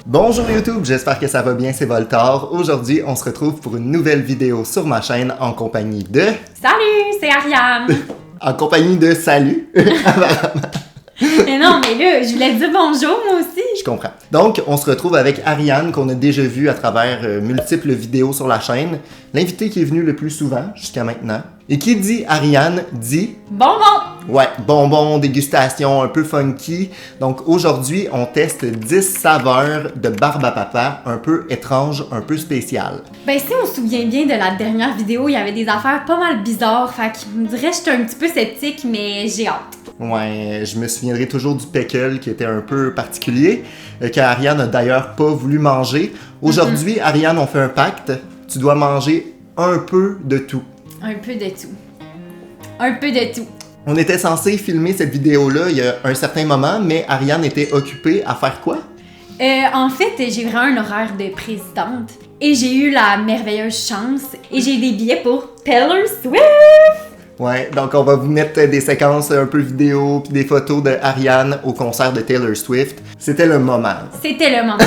Bonjour YouTube, j'espère que ça va bien, c'est Voltar. Aujourd'hui, on se retrouve pour une nouvelle vidéo sur ma chaîne en compagnie de... Salut, c'est Ariane! En compagnie de Salut! Mais non, mais là, je voulais dire bonjour, moi aussi! Je comprends. Donc, on se retrouve avec Ariane, qu'on a déjà vu à travers multiples vidéos sur la chaîne. L'invité qui est venu le plus souvent, jusqu'à maintenant. Et qui dit Ariane, dit... Bonbon! Ouais, bonbons, dégustation, un peu funky. Donc, aujourd'hui, on teste 10 saveurs de barbe à papa, un peu étranges, un peu spéciales. Ben, si on se souvient bien de la dernière vidéo, il y avait des affaires pas mal bizarres, fait que je me dirais que j'étais un petit peu sceptique, mais j'ai hâte. Ouais, je me souviendrai toujours du pickle qui était un peu particulier, qu'Ariane a d'ailleurs pas voulu manger. Aujourd'hui, Ariane, on fait un pacte. Tu dois manger un peu de tout. Un peu de tout. Un peu de tout. On était censé filmer cette vidéo-là il y a un certain moment, mais Ariane était occupée à faire quoi? En fait, j'ai vraiment un horaire de présidente. Et j'ai eu la merveilleuse chance, et j'ai des billets pour Taylor Swift! Ouais, donc on va vous mettre des séquences un peu vidéo puis des photos de Ariane au concert de Taylor Swift. C'était le moment. C'était le moment.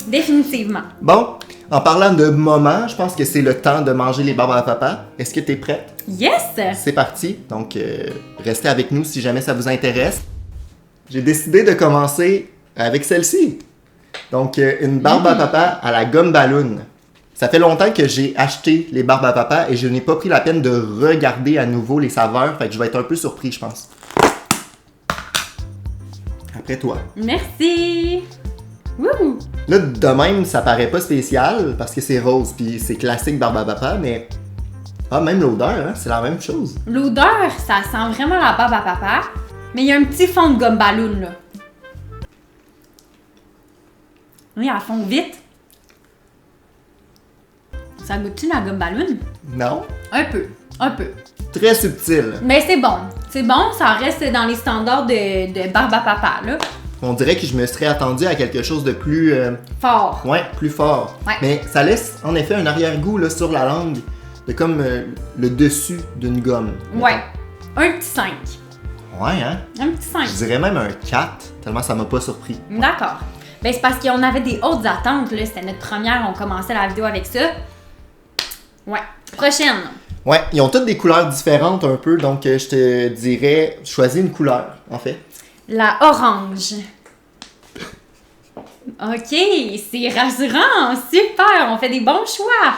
Définitivement. Bon, en parlant de moment, je pense que c'est le temps de manger les barbes à papa. Est-ce que t'es prête? Yes! C'est parti, donc restez avec nous si jamais ça vous intéresse. J'ai décidé de commencer avec celle-ci. Donc, une barbe à papa à la gomme ballon. Ça fait longtemps que j'ai acheté les barbes à papa et je n'ai pas pris la peine de regarder à nouveau les saveurs, fait que je vais être un peu surpris, je pense. Après toi. Merci! Wouhou! Là, de même, ça paraît pas spécial parce que c'est rose puis c'est classique barbe à papa, mais... Ah, même l'odeur, hein, c'est la même chose. L'odeur, ça sent vraiment la barbe à papa, mais il y a un petit fond de gomme ballon, là. Oui, elle fond vite. Ça goûte-tu la gomme ballon? Non? Un peu, un peu. Très subtil. Mais c'est bon. C'est bon, ça reste dans les standards de barbe à papa, là. On dirait que je me serais attendu à quelque chose de plus... Fort. Ouais, plus fort. Ouais. Mais ça laisse en effet un arrière-goût là, sur la langue, de comme le dessus d'une gomme. Ouais. Un petit 5. Ouais, hein? Un petit 5. Je dirais même un 4, tellement ça m'a pas surpris. D'accord. Ben, c'est parce qu'on avait des hautes attentes, là. C'était notre première, on commençait la vidéo avec ça. Ouais. Prochaine. Ouais, ils ont toutes des couleurs différentes un peu, donc je te dirais, choisis une couleur, en fait. La orange. Ok, c'est rassurant. Super, on fait des bons choix.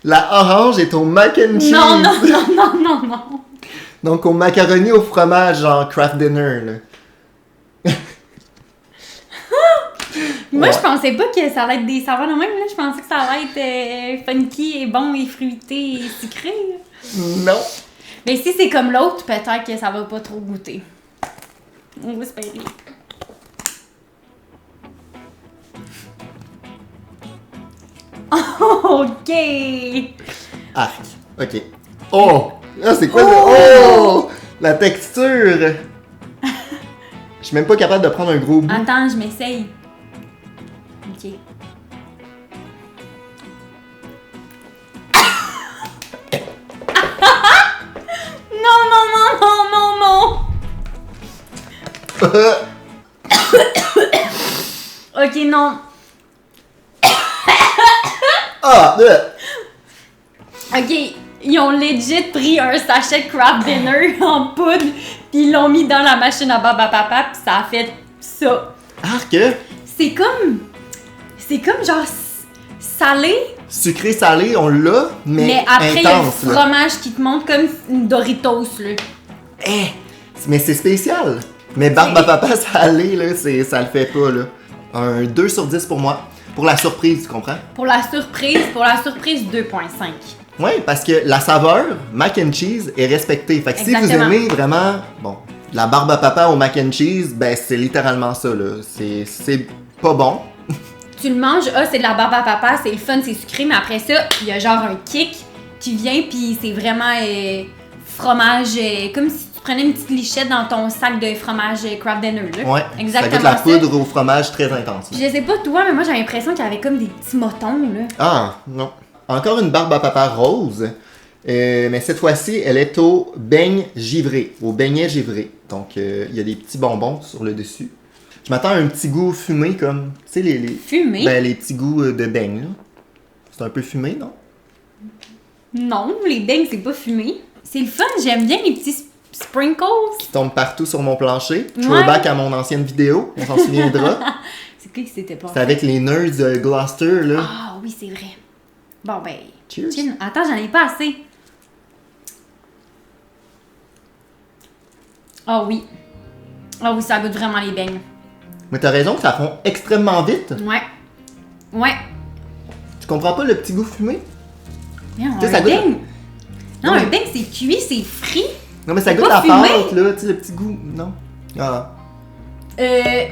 La orange est au mac and cheese. Non, non, non, non, non, non. Donc au macaroni au fromage en craft dinner, là. Moi, Ouais. je pensais pas que ça allait être des saveurs de même. Là. Je pensais que ça allait être funky et bon et fruité et sucré. Non. Mais si c'est comme l'autre, peut-être que ça va pas trop goûter. On va espérer. Ok. Arc. Ok. Oh! Ah, c'est quoi Oh! La texture! Je suis même pas capable de prendre un gros bout. Attends, je m'essaye. Ok. Non, non, non, non, non, non. Ok, non. Ah! Ok, ils ont legit pris un sachet de Kraft Dinner en poudre, puis ils l'ont mis dans la machine à barbe à papa, puis ça a fait ça. Arc! C'est comme genre salé, Sucré-salé, on l'a, mais après il y a le intense, là. fromage qui te monte comme une Doritos, là. Eh! Mais c'est spécial! Mais barbe à papa salé, là, ça le fait pas, là. Un 2 sur 10 pour moi. Pour la surprise, tu comprends? Pour la surprise 2.5. Oui, parce que la saveur mac and cheese est respectée. Fait que si vous Exactement. aimez vraiment, bon, la barbe à papa au mac and cheese, ben c'est littéralement ça, là. C'est pas bon. Tu le manges, c'est de la barbe à papa, c'est le fun, c'est sucré, mais après ça, il y a genre un kick qui vient, puis c'est vraiment fromage, comme si tu prenais une petite lichette dans ton sac de fromage Kraft Dinner, là. Ouais, exactement ça goûte la ça. poudre au fromage très intense. Puis je sais pas toi, mais moi j'ai l'impression qu'il y avait comme des petits motons, là. Ah, non. Encore une barbe à papa rose. Mais cette fois-ci, elle est au beigne givré, au beignet givré. Donc, il y a des petits bonbons sur le dessus. Je m'attends à un petit goût fumé, comme, tu sais, les Fumé? ben, les petits goûts de beignes, là. C'est un peu fumé, non? Non, les beignes, c'est pas fumé. C'est le fun, j'aime bien les petits sprinkles. Qui tombe partout sur mon plancher. Ouais. Throwback à mon ancienne vidéo, on s'en souviendra. C'est qui s'était passé? C'est avec les nerds de Gloucester, là. Ah oui, c'est vrai. Bon, ben. Cheers. Chin. Attends, j'en ai pas assez. Ah oui. Ah oui, ça goûte vraiment les beignes. Mais t'as raison que ça fond extrêmement vite. Ouais. Ouais. Tu comprends pas le petit goût fumé? Bien, Tu sais, ça un goûte- beigne. Non, Non, un mais- beigne, c'est cuit, c'est frit. Non, mais ça C'est goûte pas la fumé? pâte, là. Tu sais, le petit goût. Non? Ah.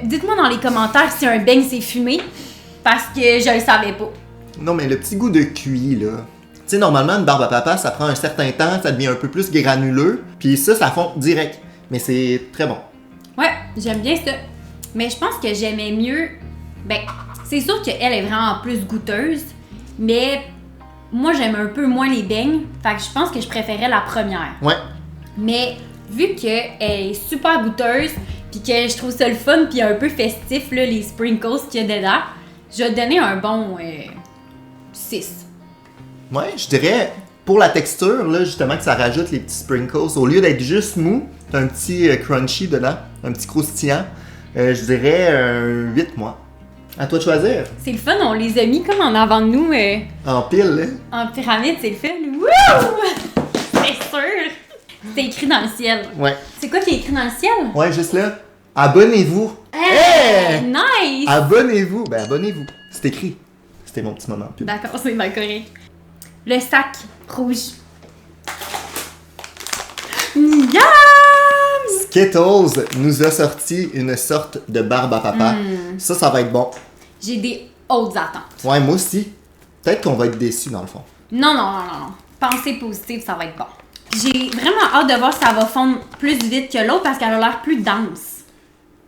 Dites-moi dans les commentaires si un beigne c'est fumé. Parce que je le savais pas. Non, mais le petit goût de cuit, là. Tu sais, normalement, une barbe à papa, ça prend un certain temps, ça devient un peu plus granuleux. Puis ça fond direct. Mais c'est très bon. Ouais, j'aime bien ça. Mais je pense que j'aimais mieux. Ben, c'est sûr qu'elle est vraiment plus goûteuse. Mais moi, j'aime un peu moins les beignes. Fait que je pense que je préférais la première. Ouais. Mais vu qu'elle est super goûteuse, puis que je trouve ça le fun, puis un peu festif, là, les sprinkles qu'il y a dedans, je vais te donner un bon 6. Ouais, je dirais, pour la texture, là, justement, que ça rajoute les petits sprinkles. Au lieu d'être juste mou, t'as un petit crunchy dedans, un petit croustillant. Je dirais un 8, moi. À toi de choisir. C'est le fun, on les a mis comme en avant de nous En pile, là. en pyramide, c'est le fun. Wouh! C'est sûr! C'est écrit dans le ciel. Ouais. C'est quoi qui est écrit dans le ciel? Ouais, juste là. Abonnez-vous. Hey! Hey! Nice! Abonnez-vous. Ben, abonnez-vous. C'est écrit. C'était mon petit moment pub. D'accord, c'est bien correct. Le sac rouge. Miam! Skittles nous a sorti une sorte de barbe à papa. Ça va être bon. J'ai des hautes attentes. Ouais, moi aussi. Peut-être qu'on va être déçus, dans le fond. Non. Pensée positive, ça va être bon. J'ai vraiment hâte de voir si ça va fondre plus vite que l'autre parce qu'elle a l'air plus dense.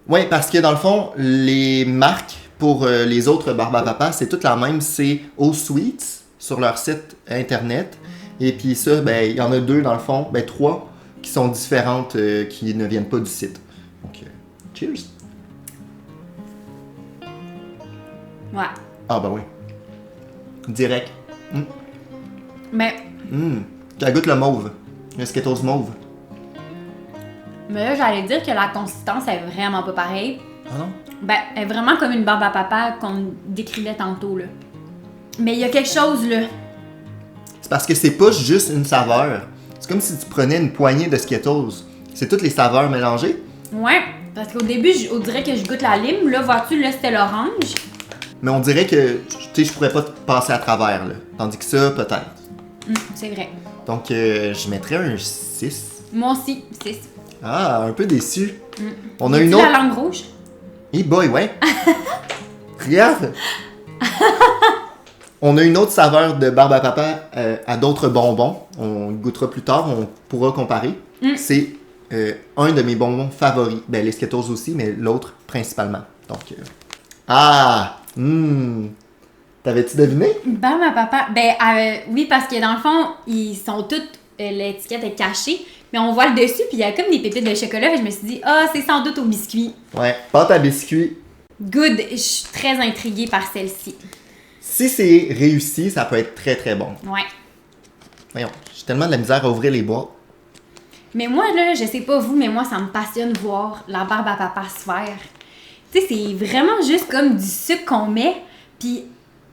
Ouais, parce que dans le fond, les marques pour les autres barbes à papa, c'est toute la même. C'est O-Sweets sur leur site internet. Et puis ça, ben, il y en a 2 dans le fond. Ben, 3 qui sont différentes, qui ne viennent pas du site. Donc, cheers. Ouais. Ah, ben oui. Direct. Mais Ça goûte le mauve. Le Skittles mauve. là, j'allais dire que la consistance est vraiment pas pareille. Ah non? Ben, elle est vraiment comme une barbe à papa qu'on décrivait tantôt, là. Mais il y a quelque chose, là. C'est parce que c'est pas juste une saveur. C'est comme si tu prenais une poignée de Skittles. C'est toutes les saveurs mélangées. Ouais, parce qu'au début, on dirait que je goûte la lime. Là, vois-tu, là, c'était l'orange. Mais on dirait que, tu sais, je pourrais pas passer à travers, là. Tandis que ça, peut-être. C'est vrai. Donc, je mettrais un 6. Moi aussi, 6. Ah, un peu déçu. On a Y une a-tu autre... la langue rouge? Hey boy, ouais. Regarde. On a une autre saveur de barbe à papa à d'autres bonbons. On goûtera plus tard, on pourra comparer. C'est un de mes bonbons favoris. Ben, les Skittles aussi, mais l'autre principalement. Donc, T'avais-tu deviné? Barbe à papa. Ben, oui, parce que dans le fond, ils sont toutes. L'étiquette est cachée, mais on voit le dessus, puis il y a comme des pépites de chocolat. Et je me suis dit, c'est sans doute au biscuit. Ouais, pâte à biscuit. Good. Je suis très intriguée par celle-ci. Si c'est réussi, ça peut être très très bon. Ouais. Voyons, j'ai tellement de la misère à ouvrir les boîtes. Mais moi, là, je sais pas vous, mais moi, ça me passionne voir la barbe à papa se faire. Tu sais, c'est vraiment juste comme du sucre qu'on met, puis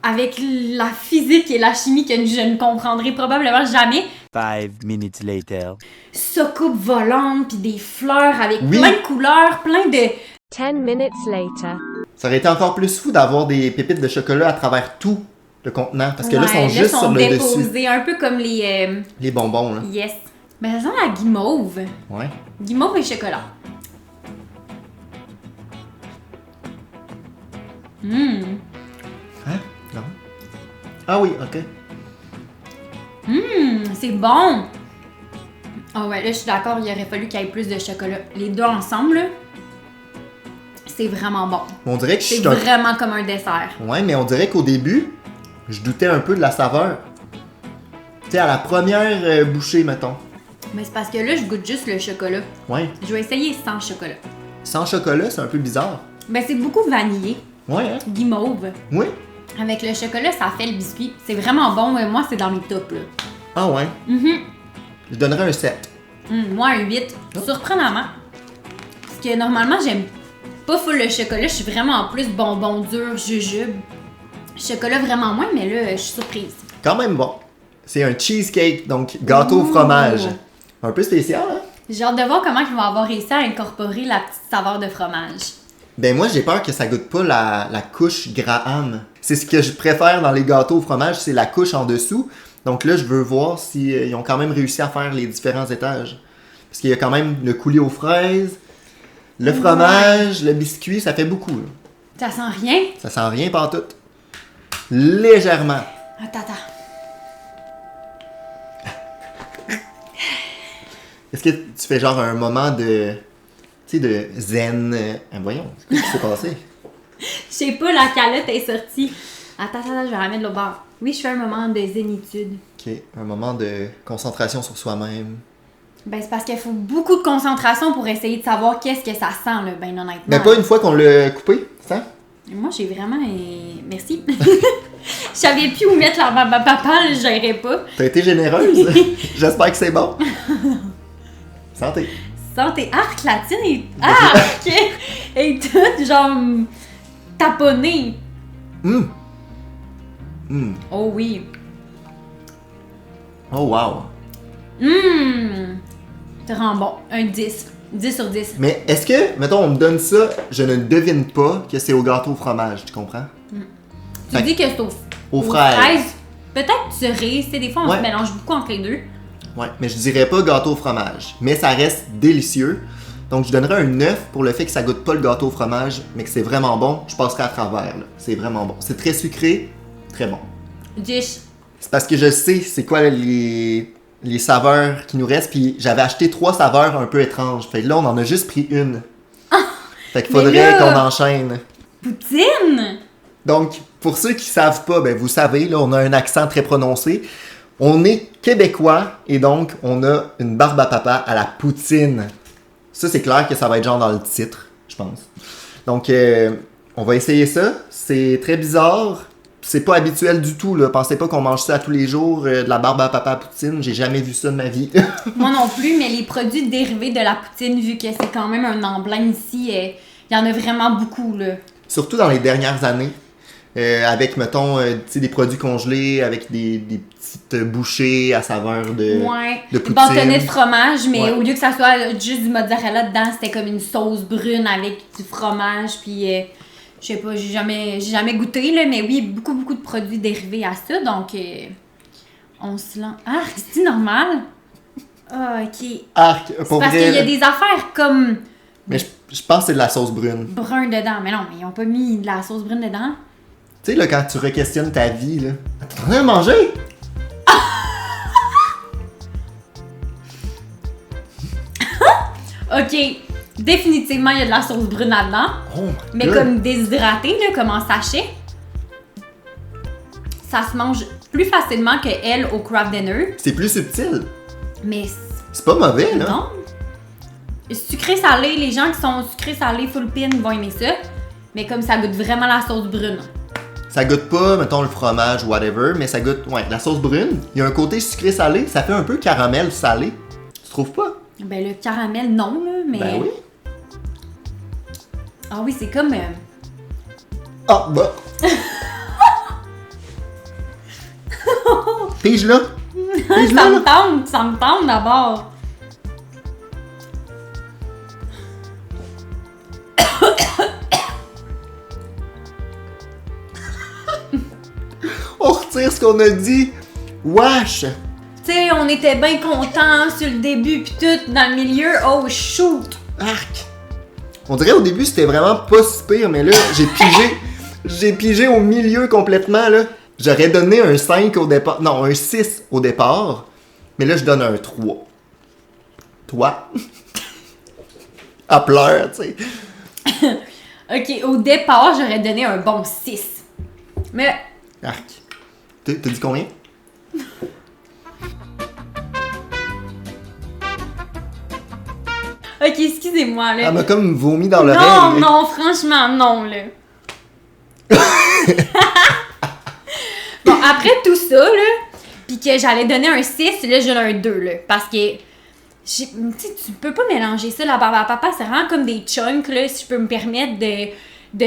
avec la physique et la chimie que je ne comprendrai probablement jamais, 5 minutes later. soucoupe volante, puis des fleurs avec Oui. plein de couleurs, plein de... 10 minutes later. Ça aurait été encore plus fou d'avoir des pépites de chocolat à travers tout le contenant. Parce que là, ils Ouais, sont juste sur le dessus. déposés, un peu comme les... Les bonbons, là. Yes. Mais ça sent la guimauve. Ouais. Guimauve et chocolat. Hein? Non? Ah oui, ok. C'est bon! Ah ouais, là, je suis d'accord, il aurait fallu qu'il y ait plus de chocolat. Les deux ensemble, là, c'est vraiment bon. On dirait que je C'est suis un... vraiment comme un dessert. Ouais, mais on dirait qu'au début, je doutais un peu de la saveur. Tu T'es à la première bouchée, mettons. Mais c'est parce que là, je goûte juste le chocolat. Ouais. Je vais essayer sans chocolat. Sans chocolat, c'est un peu bizarre. Ben, c'est beaucoup vanillé, Ouais, hein? guimauve. Oui. Avec le chocolat, ça fait le biscuit. C'est vraiment bon. Moi, c'est dans les tops, là. Ah ouais. Je donnerais un 7. Moi, un 8. Surprenamment. Parce que normalement, j'aime pas full le chocolat. Je suis vraiment en plus bonbon dur, jujube. Chocolat vraiment moins, mais là, je suis surprise. Quand même bon. C'est un cheesecake, donc gâteau au fromage. Un peu spécial, hein? J'ai hâte de voir comment ils vont avoir réussi à incorporer la petite saveur de fromage. Ben moi, j'ai peur que ça goûte pas la couche Graham. C'est ce que je préfère dans les gâteaux au fromage, c'est la couche en dessous. Donc là, je veux voir s'ils ont quand même réussi à faire les différents étages. Parce qu'il y a quand même le coulis aux fraises, le fromage, le biscuit, ça fait beaucoup. Là. Ça sent rien? Ça sent rien pantoute. Légèrement. Attends. Est-ce que tu fais genre un moment de... Tu sais, de zen... voyons, qu'est-ce qui s'est passé? Je sais pas, la calotte est sortie. Attends, je vais ramener de l'autre bord. Oui, je fais un moment de zénitude. Ok, un moment de concentration sur soi-même. Ben, c'est parce qu'il faut beaucoup de concentration pour essayer de savoir qu'est-ce que ça sent, là, ben honnêtement. Mais pas une fois qu'on l'a coupé, ça? Moi, j'ai vraiment... Merci. Je savais plus où mettre la papa, je gérais pas. T'as été généreuse? J'espère que c'est bon. Santé. Santé, arc, la tienne est... Arc! Et toute, genre, taponnée. Oh oui. Oh wow. Ça rend bon. Un 10. 10 sur 10. Mais est-ce que, mettons, on me donne ça, je ne devine pas que c'est au gâteau au fromage, tu comprends? Tu dis que c'est aux fraises. Peut-être cerise, tu sais, des fois on Ouais. se mélange beaucoup entre les deux. Ouais, mais je dirais pas gâteau au fromage. Mais ça reste délicieux. Donc je donnerais un 9 pour le fait que ça goûte pas le gâteau au fromage, mais que c'est vraiment bon. Je passerai à travers, là. C'est vraiment bon. C'est très sucré, très bon. 10. C'est parce que je sais c'est quoi les saveurs qui nous restent, puis j'avais acheté 3 saveurs un peu étranges. Fait que là, on en a juste pris une. Fait qu'il mais faudrait là- qu'on enchaîne. Poutine! Donc, pour ceux qui savent pas, ben vous savez, là, on a un accent très prononcé. On est québécois et donc on a une barbe à papa à la poutine. Ça, c'est clair que ça va être genre dans le titre, je pense. Donc, on va essayer ça. C'est très bizarre. C'est pas habituel du tout, là. Pensez pas qu'on mange ça à tous les jours, de la barbe à papa à poutine. J'ai jamais vu ça de ma vie. Moi non plus, mais les produits dérivés de la poutine, vu que c'est quand même un emblème ici, il y en a vraiment beaucoup, là. Surtout dans les dernières années. Avec, mettons, tu sais, des produits congelés, avec des petites bouchées à saveur de Des poutine. bâtonnets de fromage, mais Ouais. au lieu que ça soit juste du mozzarella dedans, c'était comme une sauce brune avec du fromage, puis je sais pas, j'ai jamais goûté, là, mais oui, beaucoup de produits dérivés à ça, donc on se lance. Ah, c'est normal? Ah, ok. Arc, C'est pour parce vrai, qu'il y a là. des affaires comme Mais je pense que c'est de la sauce brune. brun dedans, mais non, mais ils ont pas mis de la sauce brune dedans. Tu sais, là, quand tu re-questionnes ta vie, là. T'es en train de manger? Ok, définitivement, il y a de la sauce brune là-dedans. Oh my Mais God. comme déshydraté, là, comme en sachet, ça se mange plus facilement que elle au craft dinner. C'est plus subtil. Mais C'est pas mauvais, là. non. Sucré-salé, les gens qui sont sucré-salé full pin vont aimer ça. Mais comme ça goûte vraiment la sauce brune. Ça goûte pas, mettons, le fromage, whatever, mais ça goûte, ouais, la sauce brune. Il y a un côté sucré-salé, ça fait un peu caramel salé. Tu trouves pas? Ben le caramel, non, là, mais... Ben oui. Ah oui, c'est comme... Ah, bah. Pige-là. Pige-là, ça là. me tente d'abord. On retire ce qu'on a dit. Wesh. Tu sais, on était bien contents sur le début pis tout, dans le milieu, oh shoot! Arc. On dirait au début c'était vraiment pas si pire, mais là, j'ai pigé au milieu complètement, là. J'aurais donné un 5 au départ, non, un 6 au départ, mais là je donne un 3. Toi? À pleurs, tu sais. Ok, au départ, j'aurais donné un bon 6. Mais Arc. T'as dit combien? Ok, excusez-moi, là. Elle m'a comme vomi dans l'oreille. Non, non, franchement, non, là. Bon, après tout ça, là, pis que j'allais donner un 6, là, j'ai un 2, là. Parce que, tu sais, tu peux pas mélanger ça, la barbe à papa, c'est vraiment comme des chunks, là, si je peux me permettre, de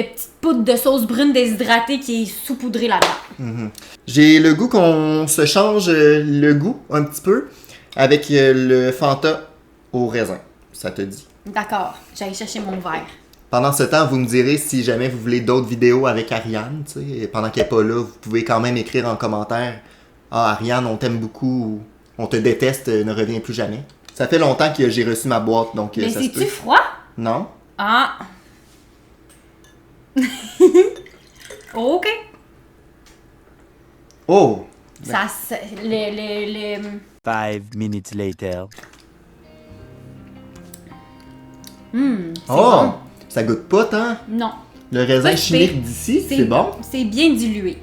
petites poudres de sauce brune déshydratée qui est saupoudrée là-dedans. J'ai le goût qu'on se change le goût un petit peu avec le Fanta au raisin. Ça te dit? D'accord, j'allais chercher mon verre. Pendant ce temps, vous me direz si jamais vous voulez d'autres vidéos avec Ariane. Tu sais, pendant qu'elle n'est pas là, vous pouvez quand même écrire en commentaire « Ah, Ariane, on t'aime beaucoup » ou « On te déteste, ne reviens plus jamais ». Ça fait longtemps que j'ai reçu ma boîte, donc Mais ça se c'est-tu peut. froid? Non? Ah! Ok. Oh! Ça, le... 5 minutes later. c'est Oh! bon. Ça goûte pas tant. Non. Le raisin Pas chimique pire. d'ici, c'est bon? C'est bien dilué.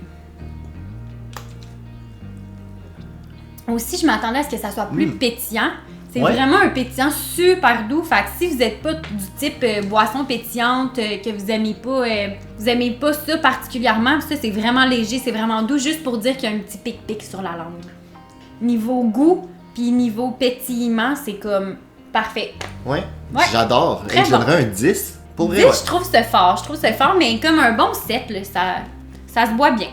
Aussi, je m'attendais à ce que ça soit plus pétillant. C'est Ouais. vraiment un pétillant super doux. Fait que si vous n'êtes pas du type boisson pétillante, que vous aimez pas ça particulièrement, ça c'est vraiment léger, c'est vraiment doux, juste pour dire qu'il y a un petit pic-pic sur la langue. Niveau goût, puis niveau pétillement, c'est comme parfait. Ouais. Ouais. J'adore. Très Et je donnerais un 10. Pour vrai, 10, ouais. je trouve ça fort, mais comme un bon 7, là, ça se boit bien.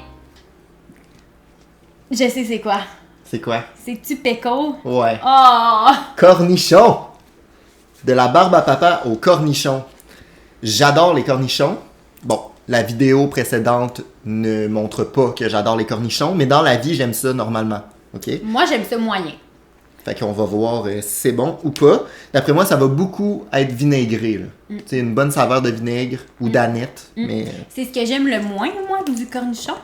Je sais c'est quoi. C'est quoi? C'est-tu pickle? Ouais. Oh! Cornichon! De la barbe à papa au cornichon. J'adore les cornichons. Bon, la vidéo précédente ne montre pas que j'adore les cornichons, mais dans la vie, j'aime ça normalement. OK? Moi, j'aime ça moyen. Fait qu'on va voir si c'est bon ou pas. D'après moi, ça va beaucoup être vinaigré. Tu sais, une bonne saveur de vinaigre ou d'aneth. Mais C'est ce que j'aime le moins, moi, du cornichon.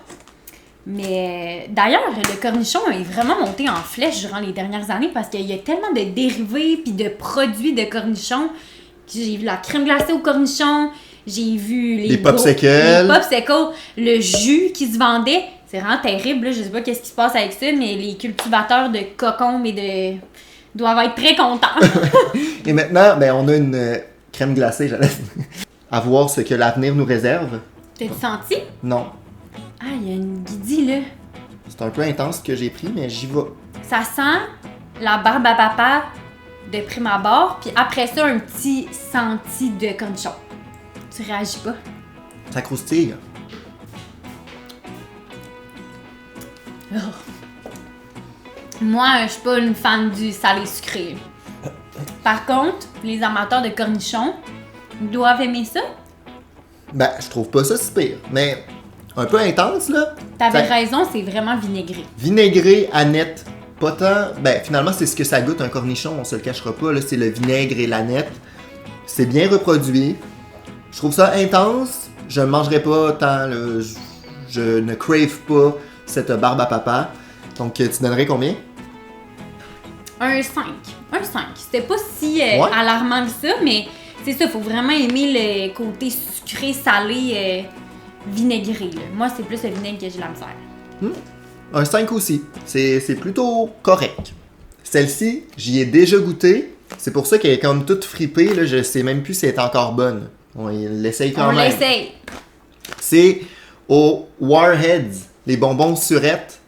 Mais d'ailleurs, le cornichon est vraiment monté en flèche durant les dernières années parce qu'il y a tellement de dérivés puis de produits de cornichon. J'ai vu la crème glacée au cornichon, j'ai vu les popsicles. le jus qui se vendait. C'est vraiment terrible, là. Je sais pas qu'est-ce qui se passe avec ça, mais les cultivateurs de cocombes doivent être très contents. Et maintenant, ben, on a une crème glacée, j'allais à voir ce que l'avenir nous réserve. T'as-tu senti? Non. Ah, il y a une guidie, là. C'est un peu intense ce que j'ai pris, mais j'y vais. Ça sent la barbe à papa de prime abord, puis après ça, un petit senti de cornichon. Tu réagis pas? Ça croustille. Oh. Moi, je suis pas une fan du salé sucré. Par contre, les amateurs de cornichons doivent aimer ça. Ben, je trouve pas ça si pire, mais un peu intense, là. T'avais Ça- raison, c'est vraiment vinaigré. Vinaigré, aneth, pas tant... Ben, finalement, c'est ce que ça goûte un cornichon, on se le cachera pas, là. C'est le vinaigre et l'aneth. C'est bien reproduit. Je trouve ça intense. Je ne mangerai pas tant, là. Je ne crave pas cette barbe à papa. Donc, tu donnerais combien? Un 5. Un 5. C'était pas si Ouais. alarmant que ça, mais c'est ça, faut vraiment aimer le côté sucré, salé, vinaigré. Là. Moi, c'est plus le vinaigre que j'ai la misère. Un 5 aussi. C'est plutôt correct. Celle-ci, j'y ai déjà goûté. C'est pour ça qu'elle est comme toute fripée. Là. Je sais même plus si elle est encore bonne. On l'essaye quand On même. l'essaye. C'est aux Warheads, les bonbons surettes.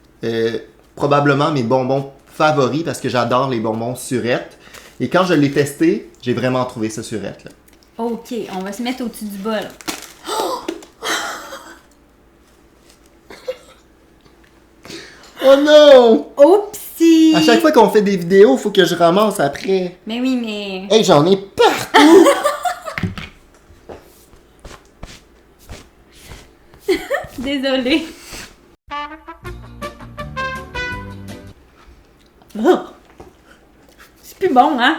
Probablement mes bonbons favoris parce que j'adore les bonbons surettes. Et quand je l'ai testé, j'ai vraiment trouvé ça surette. Là. Ok, on va se mettre au-dessus du bol. Oh non! Oupsie! À chaque fois qu'on fait des vidéos, faut que je ramasse après. Mais oui, mais... Hey, j'en ai partout! Désolée. Oh. C'est plus bon, hein?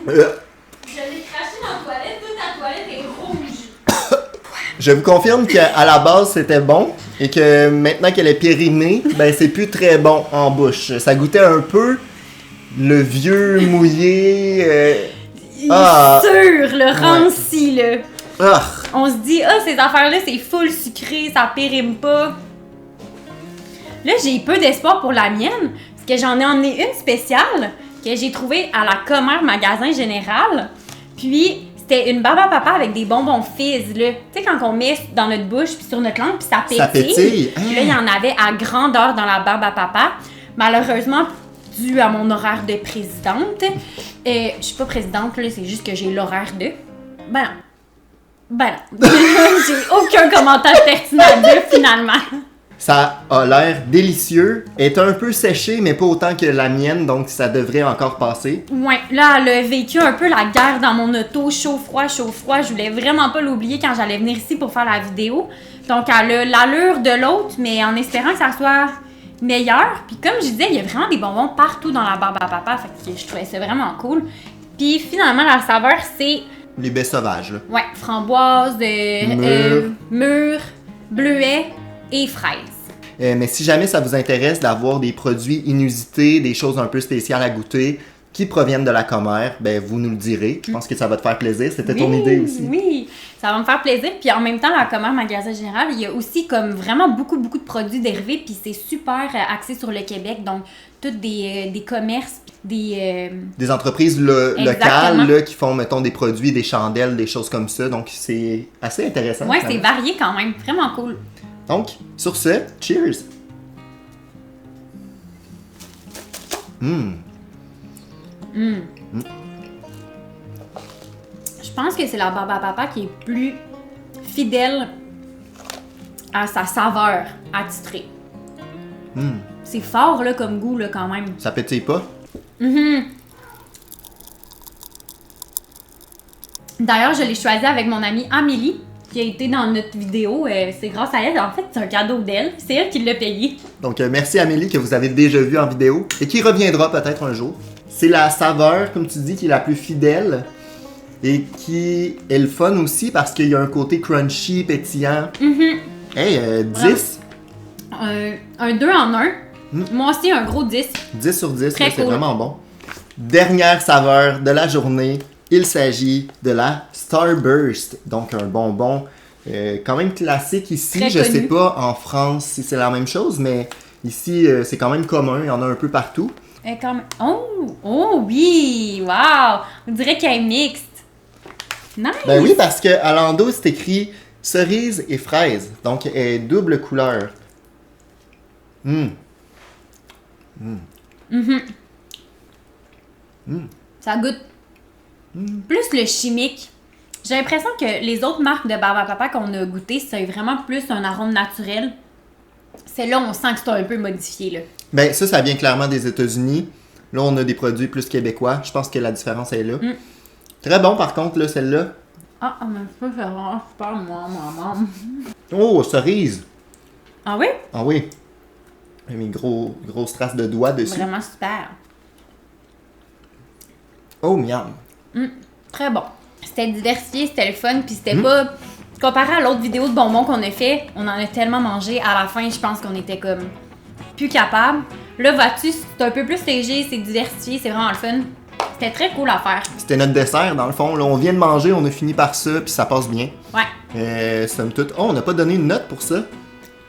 Je l'ai craché dans la toilette, toute la toilette est rouge. Je vous confirme qu'à la base, c'était bon. Et que maintenant qu'elle est périmée, ben c'est plus très bon en bouche. Ça goûtait un peu le vieux mouillé. Il Ah. est sûr, le ranci, là. Ah! On se dit, ces affaires-là, c'est full sucré, ça périme pas. Là, j'ai peu d'espoir pour la mienne, parce que j'en ai emmené une spéciale que j'ai trouvée à la Commère Magasin Général. Puis, c'était une barbe à papa avec des bonbons fizz, là. Tu sais, quand on met dans notre bouche, puis sur notre langue, puis ça pétille. Ça pétille. Puis là, il y en avait à grandeur dans la barbe à papa. Malheureusement, dû à mon horaire de présidente, je suis pas présidente, là, c'est juste que j'ai l'horaire de... Ben non. J'ai aucun commentaire pertinent à dire, finalement. Ça a l'air délicieux. Elle est un peu séchée, mais pas autant que la mienne, donc ça devrait encore passer. Ouais, là, elle a vécu un peu la guerre dans mon auto, chaud-froid. Je voulais vraiment pas l'oublier quand j'allais venir ici pour faire la vidéo. Donc, elle a l'allure de l'autre, mais en espérant que ça soit meilleur. Puis comme je disais, il y a vraiment des bonbons partout dans la barbe à papa, fait que je trouvais ça vraiment cool. Puis finalement, la saveur, c'est... Les baies sauvages, là. Ouais, framboise, mûre, bleuet et fraises. Mais si jamais ça vous intéresse d'avoir des produits inusités, des choses un peu spéciales à goûter, qui proviennent de la Commère, ben vous nous le direz. Je pense que ça va te faire plaisir. C'était ton idée aussi. Oui, ça va me faire plaisir. Puis en même temps, la Commère Magasin Général, il y a aussi comme vraiment beaucoup de produits dérivés. Puis c'est super axé sur le Québec. Donc, tous des commerces, des entreprises locales là, qui font, mettons, des produits, des chandelles, des choses comme ça. Donc, c'est assez intéressant. Ouais, c'est varié quand même. Vraiment cool. Donc, sur ce, cheers! Je pense que c'est la barbe à papa qui est plus fidèle à sa saveur attitrée. C'est fort là, comme goût là, quand même. Ça pétille pas? D'ailleurs, je l'ai choisi avec mon amie Amélie, qui a été dans notre vidéo. C'est grâce à elle. En fait, c'est un cadeau d'elle. C'est elle qui l'a payé. Donc, merci Amélie, que vous avez déjà vu en vidéo et qui reviendra peut-être un jour. C'est la saveur, comme tu dis, qui est la plus fidèle et qui est le fun aussi parce qu'il y a un côté crunchy, pétillant. Hey, 10? Un 2 en 1. Moi aussi, un gros 10. 10 sur 10, Très là, c'est cool. vraiment bon. Dernière saveur de la journée, il s'agit de la Starburst. Donc, un bonbon quand même classique ici. Très Je sais connu. pas en France si c'est la même chose, mais ici, c'est quand même commun. Il y en a un peu partout. Oh oui! Wow! On dirait qu'elle est mixte. Nice! Ben oui, parce que à l'endos, c'est écrit cerise et fraise. Donc, elle est double couleur. Ça goûte plus le chimique. J'ai l'impression que les autres marques de barbe à papa qu'on a goûté, c'est vraiment plus un arôme naturel. Celle-là, on sent que c'est un peu modifié, là. Ben ça vient clairement des États-Unis. Là, on a des produits plus québécois. Je pense que la différence est là. Très bon, par contre, là, celle-là. Ah, mais ça, c'est vraiment super, moi. Oh, cerise! Ah oui? Ah oui. J'ai mis grosse trace de doigts dessus. Vraiment super. Oh, miam. Très bon. C'était diversifié, c'était le fun, puis c'était pas... Comparé à l'autre vidéo de bonbons qu'on a fait, on en a tellement mangé. À la fin, je pense qu'on était comme plus capable. Là, vois-tu, c'est un peu plus léger, c'est diversifié, c'est vraiment le fun. C'était très cool à faire. C'était notre dessert, dans le fond. Là, on vient de manger, on a fini par ça, puis ça passe bien. Ouais. Somme toute. Oh, on n'a pas donné une note pour ça.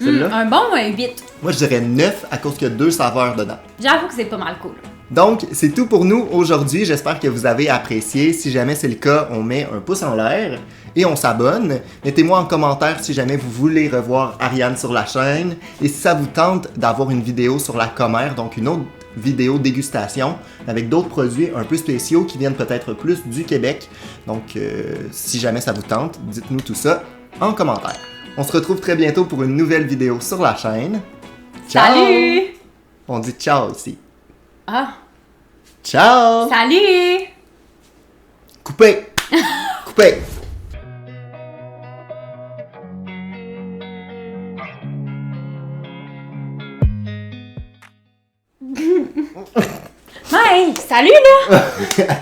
Celle-là. Un bon 8. Moi, je dirais 9 à cause qu'il y a 2 saveurs dedans. J'avoue que c'est pas mal cool. Donc, c'est tout pour nous aujourd'hui. J'espère que vous avez apprécié. Si jamais c'est le cas, on met un pouce en l'air et on s'abonne. Mettez-moi en commentaire si jamais vous voulez revoir Ariane sur la chaîne. Et si ça vous tente d'avoir une vidéo sur la Commère, donc une autre vidéo dégustation avec d'autres produits un peu spéciaux qui viennent peut-être plus du Québec. Donc, si jamais ça vous tente, dites-nous tout ça en commentaire. On se retrouve très bientôt pour une nouvelle vidéo sur la chaîne. Ciao! Salut! On dit ciao aussi. Ah! Ciao! Salut! Coupé! Coupé! Ouais, salut là!